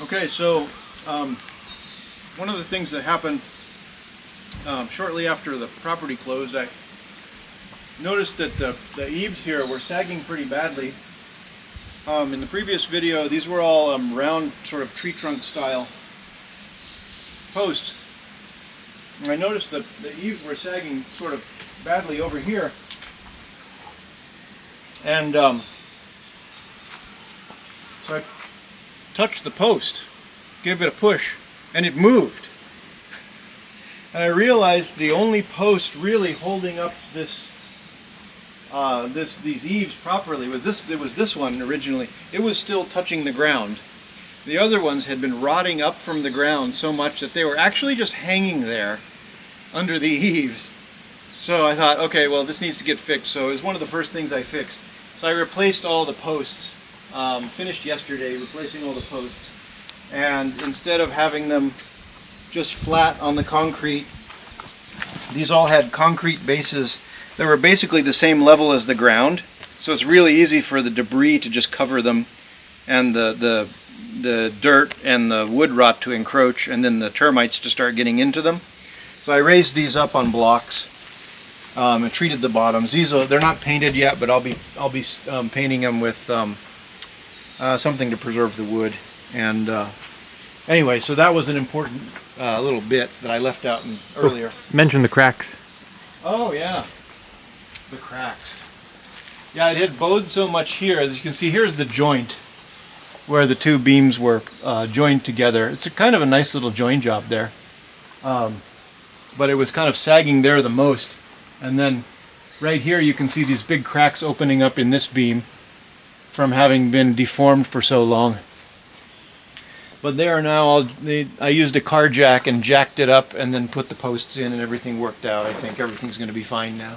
Okay, so one of the things that happened shortly after the property closed, I noticed that the eaves here were sagging pretty badly. In the previous video, these were all round, sort of tree trunk style posts. And I noticed that the eaves were sagging sort of badly over here. And so I touched the post, gave it a push, and it moved. And I realized the only post really holding up these eaves properly was this one originally. It was still touching the ground. The other ones had been rotting up from the ground so much that they were actually just hanging there under the eaves. So I thought, okay, well, this needs to get fixed. So it was one of the first things I fixed. So I replaced all the posts. Finished yesterday replacing all the posts, and instead of having them just flat on the concrete, these all had concrete bases that were basically the same level as the ground, so it's really easy for the debris to just cover them and the dirt and the wood rot to encroach, and then the termites to start getting into them. So I raised these up on blocks and treated the bottoms. They're not painted yet, but I'll be painting them with something to preserve the wood. And anyway, so that was an important little bit that I left out earlier. Mention the cracks. Oh yeah, the cracks. Yeah, it had bowed so much here. As you can see, here's the joint where the two beams were joined together. It's a kind of a nice little join job there. But it was kind of sagging there the most. And then right here you can see these big cracks opening up in this beam from having been deformed for so long. But they are now I used a car jack and jacked it up and then put the posts in, and everything worked out. I think everything's going to be fine now.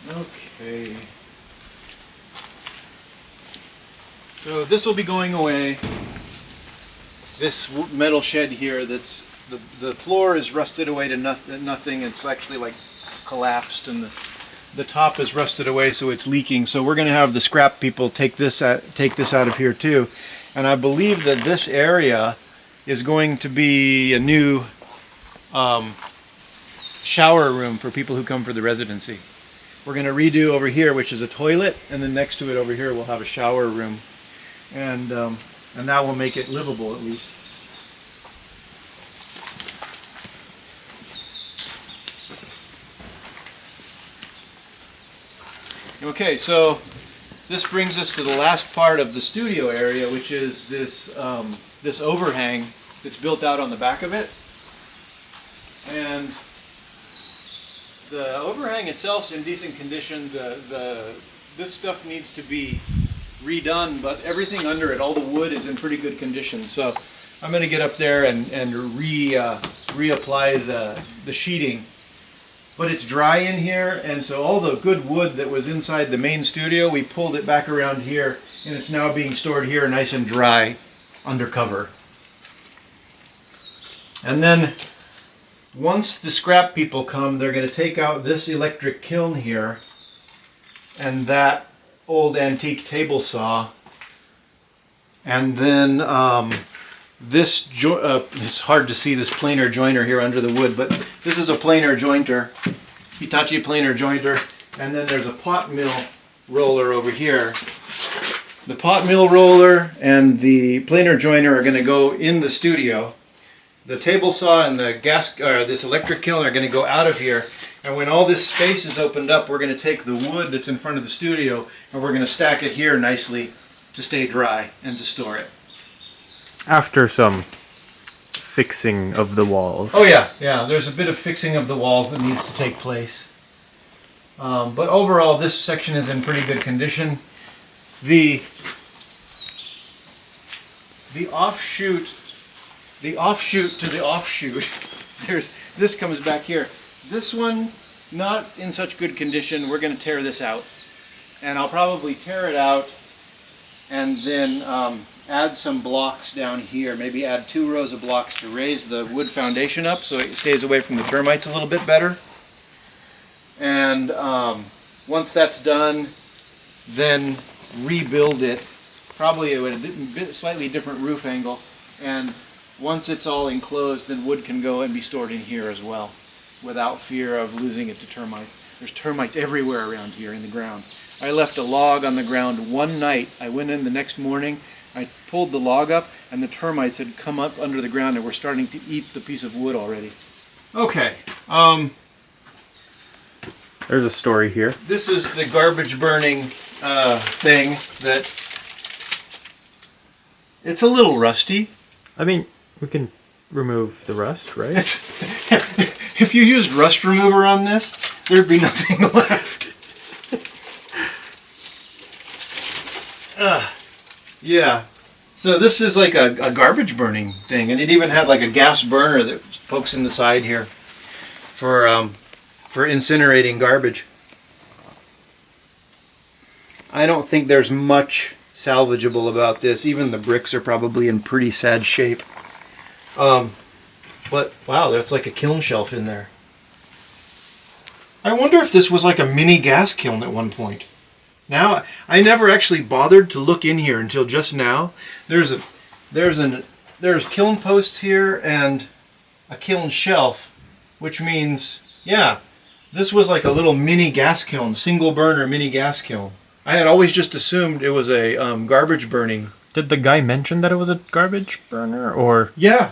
Okay. So this will be going away. This metal shed here, that's the floor is rusted away to nothing. It's actually like collapsed, and the top is rusted away, so it's leaking. So we're going to have the scrap people take this out of here too. And I believe that this area is going to be a new shower room for people who come for the residency. We're going to redo over here, which is a toilet, and then next to it over here we'll have a shower room, and that will make it livable at least. Okay, so this brings us to the last part of the studio area, which is this this overhang that's built out on the back of it. And the overhang itself's in decent condition. This stuff needs to be redone, but everything under it, all the wood, is in pretty good condition. So I'm going to get up there and reapply the sheeting. But it's dry in here, and so all the good wood that was inside the main studio, we pulled it back around here, and it's now being stored here nice and dry under cover. And then once the scrap people come, they're going to take out this electric kiln here and that old antique table saw, and then it's hard to see this planer joiner here under the wood, but this is a planer jointer, Hitachi planer jointer, and then there's a pot mill roller over here. The pot mill roller and the planer joiner are going to go in the studio. The table saw and the this electric kiln are going to go out of here, and when all this space is opened up, we're going to take the wood that's in front of the studio and we're going to stack it here nicely to stay dry and to store it. After some fixing of the walls. Oh yeah, there's a bit of fixing of the walls that needs to take place. But overall, this section is in pretty good condition. The offshoot to the offshoot, this comes back here. This one, not in such good condition. We're going to tear this out. And I'll probably tear it out and then add some blocks down here. Maybe add 2 rows of blocks to raise the wood foundation up so it stays away from the termites a little bit better. And once that's done, then rebuild it probably with a slightly different roof angle. And once it's all enclosed, then wood can go and be stored in here as well, without fear of losing it to termites. There's termites everywhere around here in the ground. I left a log on the ground one night. I went in the next morning, I pulled the log up, and the termites had come up under the ground and were starting to eat the piece of wood already. Okay, There's a story here. this is the garbage burning thing that it's a little rusty. I mean, we can remove the rust, right? If you used rust remover on this, there'd be nothing left. Yeah. So this is like a garbage burning thing, and it even had like a gas burner that pokes in the side here for incinerating garbage. I don't think there's much salvageable about this. Even the bricks are probably in pretty sad shape. But wow, there's like a kiln shelf in there. I wonder if this was like a mini gas kiln at one point. Now, I never actually bothered to look in here until just now. There's kiln posts here and a kiln shelf, which means, yeah, this was like a little mini gas kiln, single burner mini gas kiln. I had always just assumed it was a garbage burning. Did the guy mention that it was a garbage burner, or Yeah.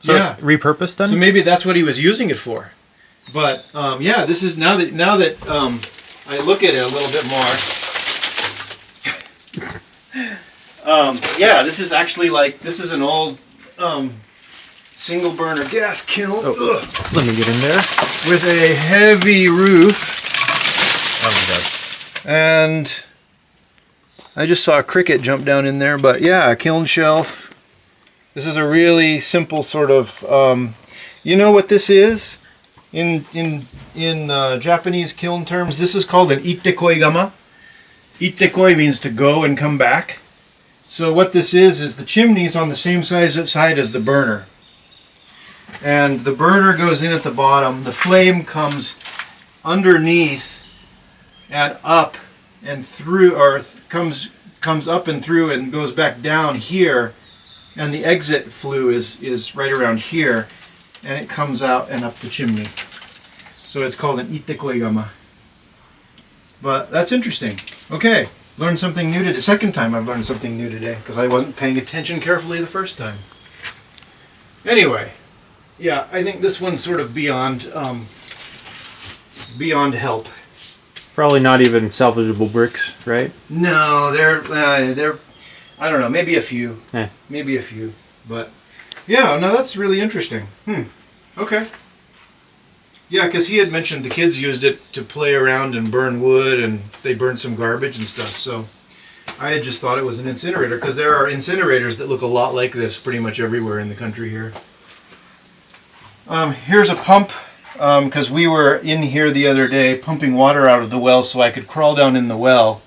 so Yeah. repurposed then? So maybe that's what he was using it for. But yeah, this is now that I look at it a little bit more. Yeah, this is actually this is an old single burner gas kiln. Oh, let me get in there. With a heavy roof. Oh, And I just saw a cricket jump down in there, but yeah, a kiln shelf. This is a really simple sort of, you know what this is? In Japanese kiln terms, this is called an ittekoi gama. Ittekoi means to go and come back. So what this is the chimney's on the same side as the burner. And the burner goes in at the bottom. The flame comes underneath and up and through, or comes up and through and goes back down here. And the exit flue is right around here. And it comes out and up the chimney. So it's called an ittekoi gama. But that's interesting. Okay, learned something new today. Second time I've learned something new today because I wasn't paying attention carefully the first time. Anyway, yeah, I think this one's sort of beyond help. probably not even salvageable bricks, right? No, they're I don't know, maybe a few. Eh. Maybe a few. But yeah, no, that's really interesting. Okay. Yeah, because he had mentioned the kids used it to play around and burn wood, and they burned some garbage and stuff. So I had just thought it was an incinerator, because there are incinerators that look a lot like this pretty much everywhere in the country here. Here's a pump, because we were in here the other day pumping water out of the well so I could crawl down in the well,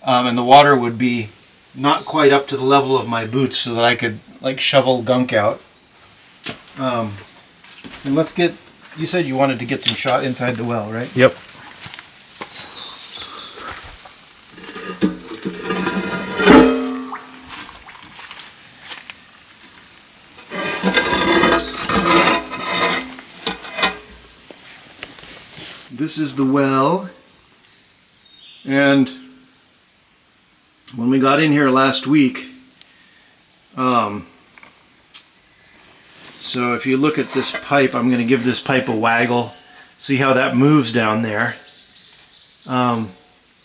and the water would be not quite up to the level of my boots so that I could like shovel gunk out. And let's get, you said you wanted to get some shot inside the well, right? Yep. This is the well, and when we got in here last week, so if you look at this pipe, I'm going to give this pipe a waggle, see how that moves down there.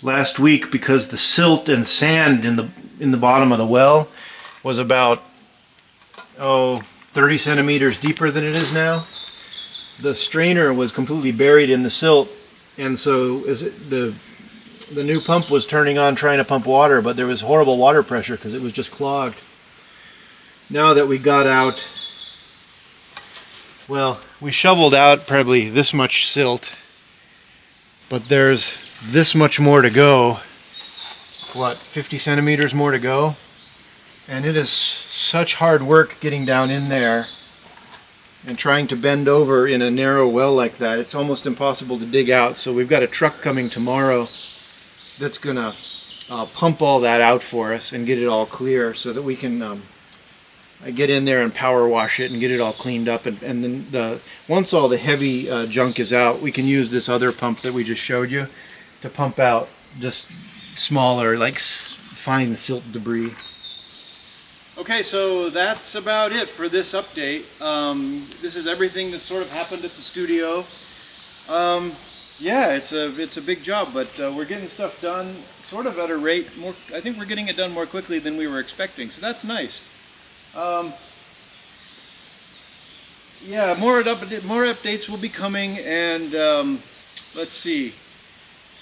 Last week, because the silt and sand in the bottom of the well was about 30 centimeters deeper than it is now, the strainer was completely buried in the silt, and so the new pump was turning on trying to pump water, but there was horrible water pressure because it was just clogged. Now that we got out, well, we shoveled out probably this much silt, but there's this much more to go. What, 50 centimeters more to go? And it is such hard work getting down in there and trying to bend over in a narrow well like that. It's almost impossible to dig out. So we've got a truck coming tomorrow that's gonna pump all that out for us and get it all clear so that we can get in there and power wash it and get it all cleaned up. And then once all the heavy junk is out, we can use this other pump that we just showed you to pump out just smaller, like fine silt debris. Okay, so that's about it for this update. This is everything that sort of happened at the studio. Yeah, it's a big job, but we're getting stuff done sort of at a rate more. I think we're getting it done more quickly than we were expecting, so that's nice. Yeah, more updates will be coming, and let's see.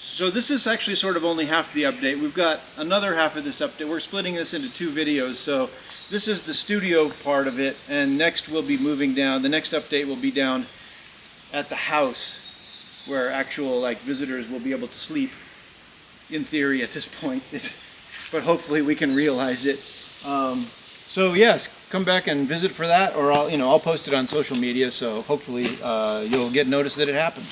So this is actually sort of only half the update. We've got another half of this update. We're splitting this into 2 videos, so this is the studio part of it, and next we'll be moving down. The next update will be down at the house, where actual visitors will be able to sleep, in theory at this point. But hopefully we can realize it. So yes, come back and visit for that, or I'll post it on social media, so hopefully you'll get notice that it happens.